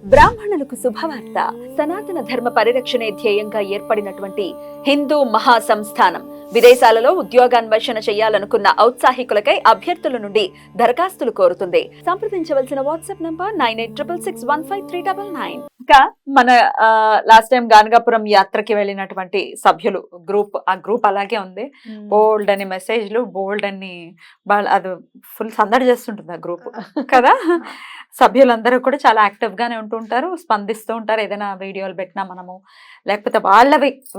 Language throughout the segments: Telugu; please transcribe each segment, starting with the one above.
బ్రాహ్మణులకు శుభవార్త. సనాతన ధర్మ పరిరక్షణే ధ్యేయంగా ఏర్పడినటువంటి హిందూ మహాసంస్థానం విదేశాలలో ఉద్యోగాన్వేషణ చేయాలనుకున్న ఔత్సాహికులకై అభ్యర్థుల నుండి దరఖాస్తులు కోరుతుంది. సంప్రదించవలసిన వాట్సాప్ నంబర్ 9866615399. ఇంకా మన లాస్ట్ టైం గానగాపురం యాత్రకి వెళ్ళినటువంటి సభ్యులు ఆ గ్రూప్ అలాగే ఉంది. బోల్డ్ అని మెసేజ్లు, బోల్డ్ అని అది ఫుల్ సందడి చేస్తుంటుంది ఆ గ్రూప్ కదా. సభ్యులందరూ కూడా చాలా యాక్టివ్ గానే ఉంటుంటారు, స్పందిస్తూ ఉంటారు. ఏదైనా వీడియోలు పెట్టినా మనము, లేకపోతే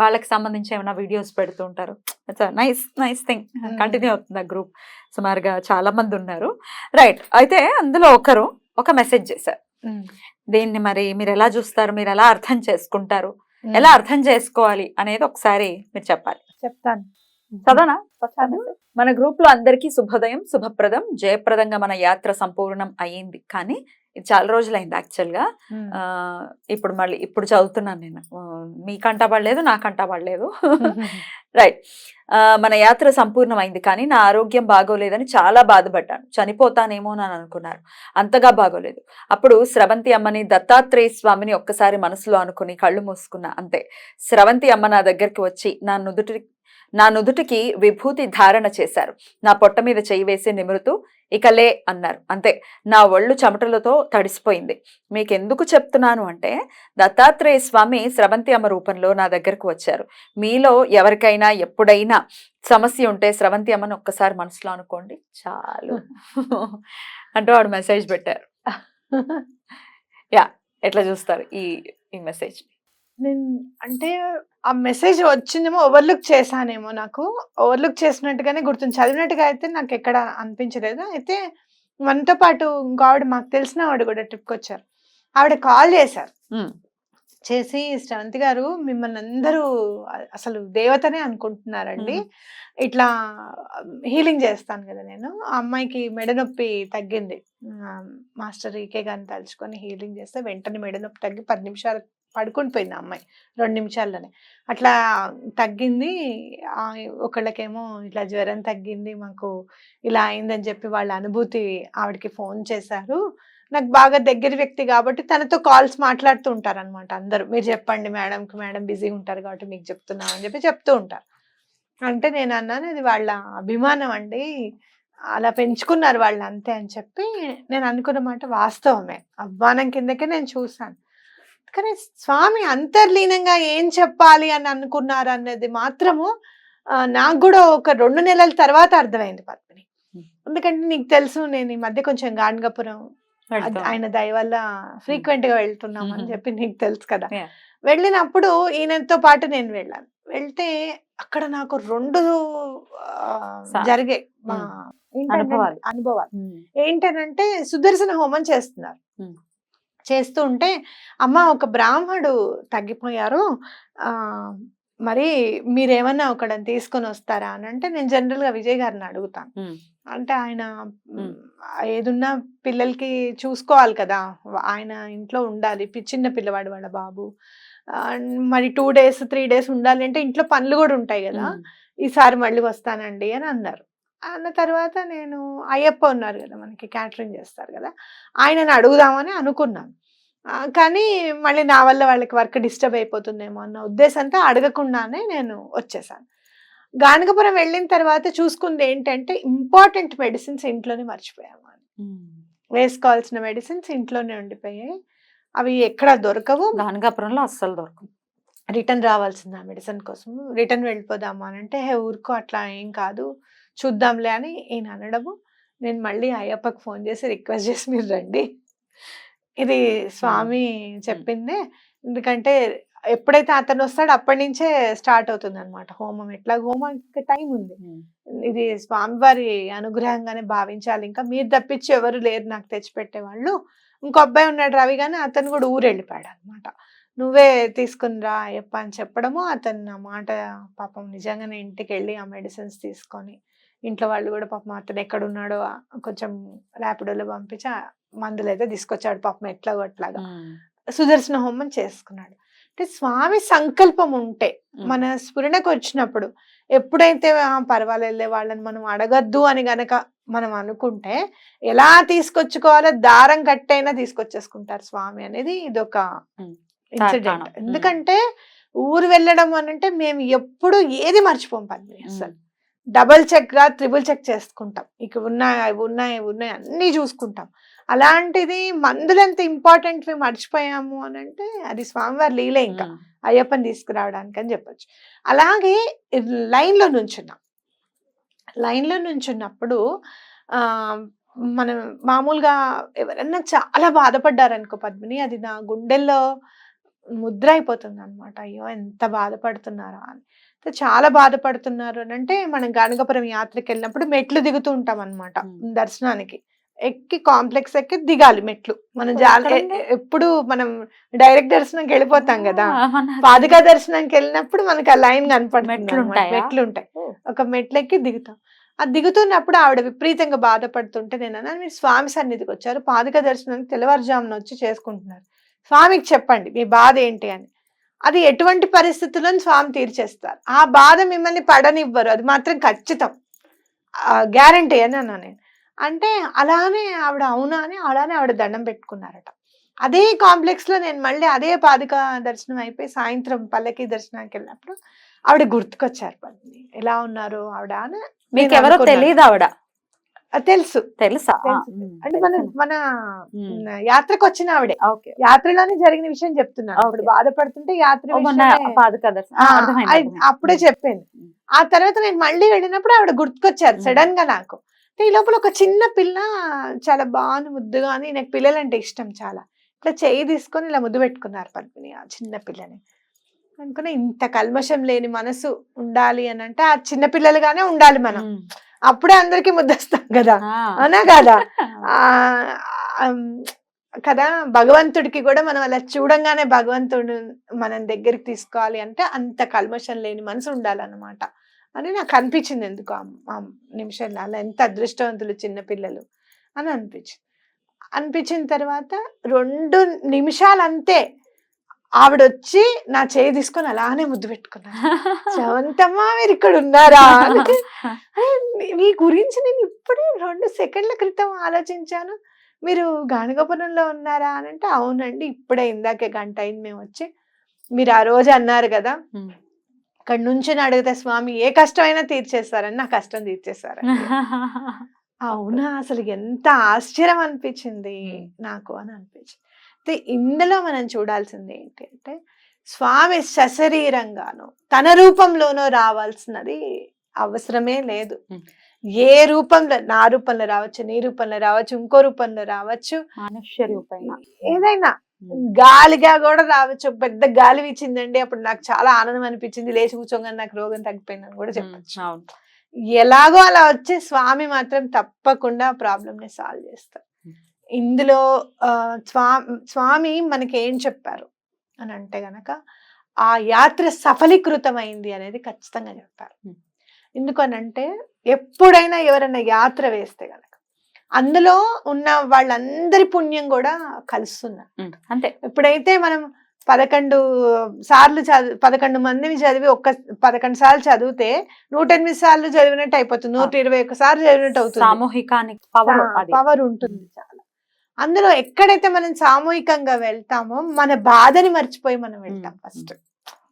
వాళ్ళకి సంబంధించి ఏమైనా వీడియోస్ పెడుతూ ఉంటారు. It's nice thing. కంటిన్యూ అవుతుంది ఆ గ్రూప్. సుమారుగా చాలా మంది ఉన్నారు. రైట్. అయితే అందులో ఒక మెసేజ్ చేశారు. దీన్ని మరి మీరు ఎలా చూస్తారు, మీరు ఎలా అర్థం చేసుకుంటారు, ఎలా అర్థం చేసుకోవాలి అనేది ఒకసారి మీరు చెప్పాలి. చెప్తాను. చదవనా? మన గ్రూప్ లో అందరికీ శుభోదయం, శుభప్రదం, జయప్రదంగా మన యాత్ర సంపూర్ణం అయ్యింది. కానీ ఇది చాలా రోజులైంది యాక్చువల్ గా. ఇప్పుడు చదువుతున్నాను నేను. మీకంటా పడలేదు, నాకంటా పడలేదు. రైట్. మన యాత్ర సంపూర్ణమైంది, కానీ నా ఆరోగ్యం బాగోలేదని చాలా బాధపడ్డాను. చనిపోతానేమో అని అనుకున్నారు. అంతగా బాగోలేదు. అప్పుడు స్రవంతి అమ్మని, దత్తాత్రేయ స్వామిని ఒక్కసారి మనసులో అనుకుని కళ్ళు మూసుకున్నా. అంతే. స్రవంతి అమ్మ నా దగ్గరికి వచ్చి నా నుదుటికి విభూతి ధారణ చేశారు. నా పొట్ట మీద చేయి వేసి నిమురుతూ ఇకలే అన్నారు. అంతే. నా ఒళ్ళు చెమటలతో తడిసిపోయింది. మీకెందుకు చెప్తున్నాను అంటే, దత్తాత్రేయ స్వామి స్రవంతి అమ్మ రూపంలో నా దగ్గరకు వచ్చారు. మీలో ఎవరికైనా ఎప్పుడైనా సమస్య ఉంటే స్రవంతి అమ్మని ఒక్కసారి మనసులో అనుకోండి చాలు అంటూ వాడు మెసేజ్ పెట్టారు. యా, ఎట్లా చూస్తారు ఈ మెసేజ్? నేను అంటే ఆ మెసేజ్ వచ్చిందేమో ఓవర్లుక్ చేశానేమో, నాకు ఓవర్లుక్ చేసినట్టుగానే గుర్తుంది. చదివినట్టుగా అయితే నాకు ఎక్కడ అనిపించలేదు. అయితే మనతో పాటు ఇంకో ఆవిడ, మాకు తెలిసిన ఆవిడ కూడా ట్రిప్కి వచ్చారు. ఆవిడ కాల్ చేశారు. చేసి, శ్రవంతి గారు మిమ్మల్ని అందరూ అసలు దేవతనే అనుకుంటున్నారండి. ఇట్లా హీలింగ్ చేస్తాను కదా నేను. ఆ అమ్మాయికి మెడ నొప్పి తగ్గింది. మాస్టర్ ఈకే గారిని తలుచుకొని హీలింగ్ చేస్తే వెంటనే మెడ నొప్పి తగ్గి 10 నిమిషాలు పడుకుని పోయింది ఆ అమ్మాయి. 2 నిమిషాల్లోనే అట్లా తగ్గింది. ఒకళ్ళకేమో ఇట్లా జ్వరం తగ్గింది, మాకు ఇలా అయిందని చెప్పి వాళ్ళ అనుభూతి ఆవిడకి ఫోన్ చేశారు. నాకు బాగా దగ్గర వ్యక్తి కాబట్టి తనతో కాల్స్ మాట్లాడుతూ ఉంటారు అనమాట అందరూ. మీరు చెప్పండి మేడంకి, మేడం బిజీగా ఉంటారు కాబట్టి మీకు చెప్తున్నాం అని చెప్పి చెప్తూ ఉంటారు. అంటే నేను అన్నాను, ఇది వాళ్ళ అభిమానం అండి, అలా పెంచుకున్నారు వాళ్ళు అంతే అని చెప్పి నేను అనుకున్న మాట వాస్తవమే. అభిమానం కిందకే నేను చూశాను. కానీ స్వామి అంతర్లీనంగా ఏం చెప్పాలి అని అనుకున్నారు అన్నది మాత్రము నాకు కూడా ఒక 2 నెలల తర్వాత అర్థమైంది పద్మిని. ఎందుకంటే నీకు తెలుసు, నేను ఈ మధ్య కొంచెం గానగాపురం ఆయన దయ వల్ల ఫ్రీక్వెంట్ గా వెళ్తున్నాం అని చెప్పి నీకు తెలుసు కదా. వెళ్ళినప్పుడు ఈయనతో పాటు నేను వెళ్ళాను. వెళ్తే అక్కడ నాకు 2 జరిగే అనుభవాలు. ఏంటనంటే, సుదర్శన హోమం చేస్తున్నారు. చేస్తూ ఉంటే, అమ్మ ఒక బ్రాహ్మడు తగ్గిపోయారు, మరి మీరేమన్నా ఒకడని తీసుకొని వస్తారా అని అంటే, నేను జనరల్ గా విజయ్ గారిని అడుగుతాను. అంటే ఆయన ఏదున్నా పిల్లలకి చూసుకోవాలి కదా, ఆయన ఇంట్లో ఉండాలి. చిన్న పిల్లవాడు వాళ్ళ బాబు. మరి 2 days 3 days ఉండాలి అంటే ఇంట్లో పనులు కూడా ఉంటాయి కదా. ఈసారి మళ్ళీ వస్తానండి అని అన్నారు. అన్న తర్వాత నేను అయ్యప్ప ఉన్నారు కదా, మనకి క్యాటరింగ్ చేస్తారు కదా, ఆయనను అడుగుదామని అనుకున్నాను. కానీ మళ్ళీ నా వల్ల వాళ్ళకి వర్క్ డిస్టర్బ్ అయిపోతుందేమో అన్న ఉద్దేశంతో అడగకుండానే నేను వచ్చేసాను. గానగాపురం వెళ్ళిన తర్వాత చూసుకుంది ఏంటంటే, ఇంపార్టెంట్ మెడిసిన్స్ ఇంట్లోనే మర్చిపోయాము. వేసుకోవాల్సిన మెడిసిన్స్ ఇంట్లోనే ఉండిపోయాయి. అవి ఎక్కడ దొరకవు. గానగాపురంలో అస్సలు దొరకవు. రిటర్న్ రావాల్సింది ఆ మెడిసిన్ కోసం. రిటర్న్ వెళ్ళిపోదాము అని అంటే, ఊరుకో అట్లా ఏం కాదు చూద్దాంలే అని ఈయన అనడము. నేను మళ్ళీ అయ్యప్పకి ఫోన్ చేసి రిక్వెస్ట్ చేసి, మీరు రండి, ఇది స్వామి చెప్పిందే. ఎందుకంటే ఎప్పుడైతే అతను వస్తాడో అప్పటి నుంచే స్టార్ట్ అవుతుంది అనమాట హోమం. ఎట్లా హోమానికి టైం ఉంది. ఇది స్వామివారి అనుగ్రహంగానే భావించాలి. ఇంకా మీరు తప్పించి ఎవరు లేరు నాకు తెచ్చిపెట్టే వాళ్ళు. ఇంకో అబ్బాయి ఉన్నాడు రవి, కానీ అతను కూడా ఊరు వెళ్ళిపోయాడు అనమాట. నువ్వే తీసుకుని రా అయ్యప్ప అని చెప్పడము. అతను నా మాట పాపం నిజంగానే ఇంటికి వెళ్ళి ఆ మెడిసిన్స్ తీసుకొని, ఇంట్లో వాళ్ళు కూడా పాపం అతను ఎక్కడున్నాడో కొంచెం ర్యాపిడోలో పంపించి మందులు అయితే తీసుకొచ్చాడు పాపం, ఎట్లాగో అట్లాగా సుదర్శన హోమం చేసుకున్నాడు. అంటే స్వామి సంకల్పం ఉంటే, మన స్ఫురణకు వచ్చినప్పుడు ఎప్పుడైతే పర్వాలేదులే వాళ్ళని మనం అడగద్దు అని గనక మనం అనుకుంటే ఎలా తీసుకొచ్చుకోవాలో దారం కట్టైనా తీసుకొచ్చేసుకుంటారు స్వామి అనేది ఇదొక ఇన్సిడెంట్. తార్కాణం. ఎందుకంటే ఊరు వెళ్ళడం అని అంటే మేము ఎప్పుడు ఏది మర్చిపోం పద్మిని అసలు. డబుల్ చెక్ గా ట్రిపుల్ చెక్ చేసుకుంటాం. ఇక ఉన్నాయి అవి ఉన్నాయి ఇవి ఉన్నాయి అన్ని చూసుకుంటాం. అలాంటిది మందులు ఎంత ఇంపార్టెంట్ మర్చిపోయాము అని అంటే అది స్వామివారి లీలే. ఇంకా అయ్యప్పని తీసుకురావడానికి అని చెప్పొచ్చు. అలాగే లైన్లో నుంచున్నప్పుడు ఆ మనం మామూలుగా ఎవరన్నా చాలా బాధపడ్డారనుకో పద్మిని, అది నా గుండెల్లో ముద్ర అయిపోతుంది అనమాట. అయ్యో ఎంత బాధపడుతున్నారా అని. చాలా బాధపడుతున్నారు అని అంటే మనం గానగపురం యాత్రకి వెళ్ళినప్పుడు మెట్లు దిగుతూ ఉంటాం అనమాట దర్శనానికి. ఎక్కి కాంప్లెక్స్ ఎక్కి దిగాలి మెట్లు. మనం ఎప్పుడు మనం డైరెక్ట్ దర్శనంకి వెళ్ళిపోతాం కదా, పాదుకా దర్శనానికి వెళ్ళినప్పుడు మనకి ఆ లైన్ కనపడుతుంది, మెట్లు ఉంటాయి. ఒక మెట్లు ఎక్కి దిగుతాం. అది దిగుతున్నప్పుడు ఆవిడ విపరీతంగా బాధపడుతుంటే నేను అన్నాను, మీరు స్వామి సన్నిధికి వచ్చారు, పాదుకా దర్శనానికి తెల్లవారుజామున వచ్చి చేసుకుంటున్నారు, స్వామికి చెప్పండి మీ బాధ ఏంటి అని. అది ఎటువంటి పరిస్థితుల్లో స్వామి తీర్చేస్తారు. ఆ బాధ మిమ్మల్ని పడనివ్వరు, అది మాత్రం ఖచ్చితం, గ్యారంటీ అని అన్నా నేను. అంటే అలానే ఆవిడ అవునా అని అలానే ఆవిడ దండం పెట్టుకున్నారట. అదే కాంప్లెక్స్ లో నేను మళ్ళీ అదే పాదుకా దర్శనం అయిపోయి సాయంత్రం పల్లకి దర్శనానికి వెళ్ళినప్పుడు ఆవిడ గుర్తుకొచ్చారు. పద్మిని ఎలా ఉన్నారు ఆవిడ అని. మీకు ఎవరో తెలియదు ఆవిడ? తెలుసా? అంటే మన యాత్రకు వచ్చిన ఆవిడే. యాత్రలోనే జరిగిన విషయం చెప్తున్నాను. అప్పుడు బాధపడుతుంటే యాత్ర అప్పుడే చెప్పాను. ఆ తర్వాత నేను మళ్ళీ వెళ్ళినప్పుడు ఆవిడ గుర్తుకొచ్చారు సడన్ గా నాకు. ఈ లోపల ఒక చిన్న పిల్ల చాలా బాగా ముద్దుగా, అని నాకు పిల్లలంటే ఇష్టం చాలా, ఇట్లా చెయ్యి తీసుకొని ఇలా ముద్దు పెట్టుకున్నారు పద్మిని ఆ చిన్న పిల్లని. అనుకున్నా ఇంత కల్మషం లేని మనసు ఉండాలి అని అంటే ఆ చిన్న పిల్లలుగానే ఉండాలి మనం, అప్పుడే అందరికి ముద్దొస్తాం కదా, అవునా కదా? కదా, భగవంతుడికి కూడా మనం అలా చూడంగానే భగవంతుడు మనం దగ్గరికి తీసుకోవాలి అంటే అంత కల్మషం లేని మనసు ఉండాలన్నమాట అని నాకు అనిపించింది. ఎందుకు ఆ నిమిషంలో అలా ఎంత అదృష్టవంతులు చిన్నపిల్లలు అని అనిపించిన తర్వాత 2 నిమిషాలు అంతే ఆవిడ వచ్చి నా చేయి తీసుకొని అలానే ముద్దు పెట్టుకున్నారు. చవంతమ్మా మీరు ఇక్కడ ఉన్నారా, మీ గురించి నేను ఇప్పుడే 2 సెకండ్ల క్రితం ఆలోచించాను, మీరు గానగపురంలో ఉన్నారా అని అంటే అవునండి ఇప్పుడే ఇందాకే గంట అయింది మేము వచ్చి, మీరు ఆ రోజు అన్నారు కదా ఇక్కడ నుంచి అడిగితే స్వామి ఏ కష్టమైనా తీర్చేస్తారని, నా కష్టం తీర్చేస్తారని. అవునా, అసలు ఎంత ఆశ్చర్యం అనిపించింది నాకు అని అనిపించింది. ఇందులో మనం చూడాల్సింది ఏంటి అంటే స్వామి సశరీరంగానో తన రూపంలోనో రావాల్సినది అవసరమే లేదు. ఏ రూపంలో, నా రూపంలో రావచ్చు, నీ రూపంలో రావచ్చు, ఇంకో రూపంలో రావచ్చు, మనుష్య రూపంలో ఏదైనా, గాలిగా కూడా రావచ్చు. పెద్ద గాలి వీచిందండి అప్పుడు నాకు చాలా ఆనందం అనిపించింది, లేచి కూర్చోగానే నాకు రోగం తగ్గిపోయిందని కూడా చెప్పచ్చు. ఎలాగో అలా వచ్చే స్వామి మాత్రం తప్పకుండా ప్రాబ్లమ్ ని సాల్వ్ చేస్తారు. ఇందులో స్వామి మనకి ఏం చెప్పారు అని అంటే గనక ఆ యాత్ర సఫలీకృతమైంది అనేది ఖచ్చితంగా చెప్పారు. ఎందుకనంటే ఎప్పుడైనా ఎవరైనా యాత్ర వేస్తే గనక అందులో ఉన్న వాళ్ళందరి పుణ్యం కూడా కలుస్తున్నారు. అంతే. ఎప్పుడైతే మనం 11 సార్లు 11 మందిని చదివి 11 సార్లు చదివితే 108 సార్లు చదివినట్టు అయిపోతుంది, 121 సార్లు చదివినట్టు అవుతుంది. సామూహికానికి పవర్ ఉంటుంది చాలా. అందులో ఎక్కడైతే మనం సామూహికంగా వెళ్తామో మన బాధని మర్చిపోయి మనం వెళ్తాం. ఫస్ట్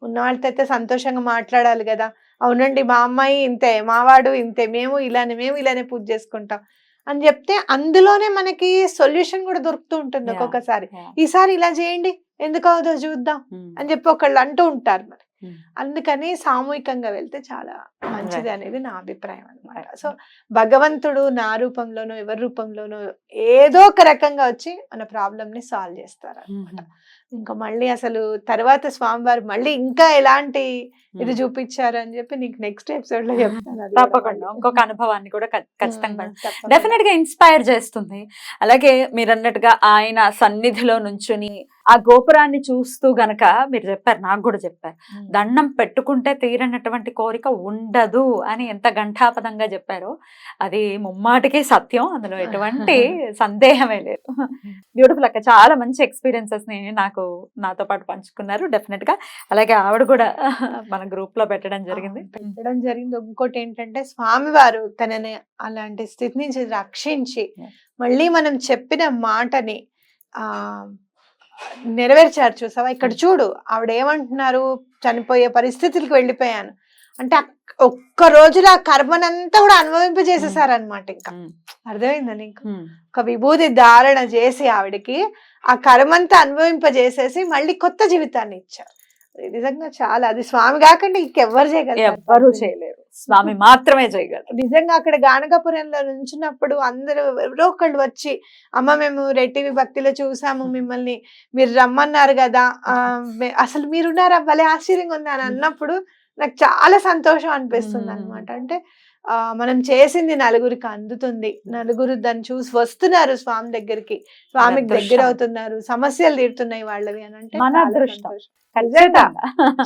ఉన్న వాళ్ళతో అయితే సంతోషంగా మాట్లాడాలి కదా, అవునండి మా అమ్మాయి ఇంతే, మావాడు ఇంతే, మేము ఇలానే పూజ చేసుకుంటాం అని చెప్తే అందులోనే మనకి సొల్యూషన్ కూడా దొరుకుతూ ఉంటుంది. ఒక్కొక్కసారి ఈసారి ఇలా చేయండి ఎందుకు అవుదో చూద్దాం అని చెప్పి ఒకళ్ళు అంటూ ఉంటారు మరి. అందుకని సామూహికంగా వెళ్తే చాలా మంచిది అనేది నా అభిప్రాయం అన్నమాట. సో భగవంతుడు నా రూపంలోనో ఎవరి రూపంలోనో ఏదో ఒక రకంగా వచ్చి మన ప్రాబ్లమ్ ని సాల్వ్ చేస్తారు అనమాట. ఇంకా మళ్ళీ అసలు తర్వాత స్వామివారు మళ్ళీ ఇంకా ఎలాంటి ఇది చూపించారు అని చెప్పి నీకు నెక్స్ట్ ఎపిసోడ్ లో చెప్తాను. తప్పకుండా ఇంకొక అనుభవాన్ని కూడా ఖచ్చితంగా డెఫినెట్ గా ఇన్స్పైర్ చేస్తుంది. అలాగే మీరు అన్నట్టుగా ఆయన సన్నిధిలో నుంచుని ఆ గోపురాన్ని చూస్తూ గనక మీరు చెప్పారు, నాకు కూడా చెప్పారు, దండం పెట్టుకుంటే తీరనటువంటి కోరిక ఉండదు అని ఎంత ఘంటాపదంగా చెప్పారో అది ముమ్మాటికే సత్యం, అందులో ఎటువంటి సందేహమే లేదు. బ్యూటిఫుల్ అక్క, చాలా మంచి ఎక్స్పీరియన్సెస్ ని నాకు నాకు నాతో పాటు పంచుకున్నారు డెఫినెట్ గా. అలాగే ఆవిడ కూడా మన గ్రూప్ లో పెట్టడం జరిగింది. పెట్టడం జరిగింది. ఇంకోటి ఏంటంటే స్వామివారు తనని అలాంటి స్థితి నుంచి రక్షించి Yeah. మళ్ళీ మనం చెప్పిన మాటని ఆ నెరవేర్చారు. చూసావా ఇక్కడ చూడు ఆవిడ ఏమంటున్నారు, చనిపోయే పరిస్థితులకు వెళ్ళిపోయాను అంటే ఒక్క రోజులో ఆ కర్మనంతా కూడా అనుభవింపజేసేసారనమాట. ఇంకా అర్థమైందా నీకు? ఒక విభూతి ధారణ చేసి ఆవిడకి ఆ కర్మంతా అనుభవింపజేసేసి మళ్ళీ కొత్త జీవితాన్ని ఇచ్చారు. అది నిజంగా చాలా, అది స్వామి కాకుండా ఇంకెవ్వరు చేయగలరు? ఎవ్వరూ చేయలేరు, స్వామి మాత్రమే చేయగలరు. నిజంగా అక్కడ గానగాపురంలో నుంచినప్పుడు అందరూ ఎవరో ఒకళ్ళు వచ్చి అమ్మ మేము రెట్టివి భక్తిలో చూసాము మిమ్మల్ని, మీరు రమ్మన్నారు కదా, అసలు మీరున్నారా, భలే ఆశ్చర్యంగా ఉంది అని అన్నప్పుడు నాకు చాలా సంతోషం అనిపిస్తుంది అనమాట. అంటే మనం చేసింది నలుగురికి అందుతుంది, నలుగురు దాన్ని చూసి వస్తున్నారు స్వామి దగ్గరికి, స్వామికి దగ్గర అవుతున్నారు, సమస్యలు తీరుతున్నాయి వాళ్ళవి అని అంటే మన చాలా అదృష్టం. సంతోషం. నిజంగా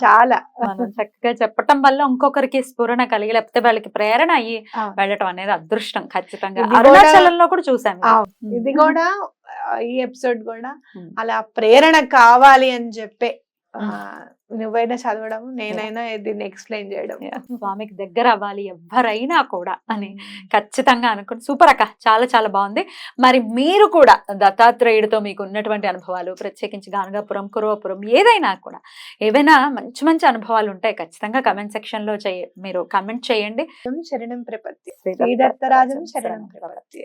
చాలా మనం చక్కగా చెప్పటం వల్ల ఇంకొకరికి స్ఫురణ కలిగి లేకపోతే వాళ్ళకి ప్రేరణ అయ్యి వెళ్ళటం అనేది అదృష్టం ఖచ్చితంగా. ఇది కూడా- అరుణాచలంలో కూడా చూసాము. ఇది కూడా ఈ ఎపిసోడ్ కూడా అలా ప్రేరణ కావాలి అని చెప్పే నువ్వైనా చదవడం, నేనైనా దీన్ని ఎక్స్ప్లెయిన్ చేయడం. స్వామికి దగ్గర అవ్వాలి ఎవరైనా కూడా అని ఖచ్చితంగా అనుకుని సూపర్ అక్క, చాలా చాలా బాగుంది. మరి మీరు కూడా దత్తాత్రేయుడితో మీకు ఉన్నటువంటి అనుభవాలు, ప్రత్యేకించి గానగాపురం, కురవపురం, ఏదైనా కూడా ఏవైనా మంచి మంచి అనుభవాలు ఉంటాయి ఖచ్చితంగా కమెంట్ సెక్షన్ లో మీరు కమెంట్ చేయండి. శరణం ప్రపత్తి, శ్రీ దత్తరాజం శరణం ప్రపత్తి.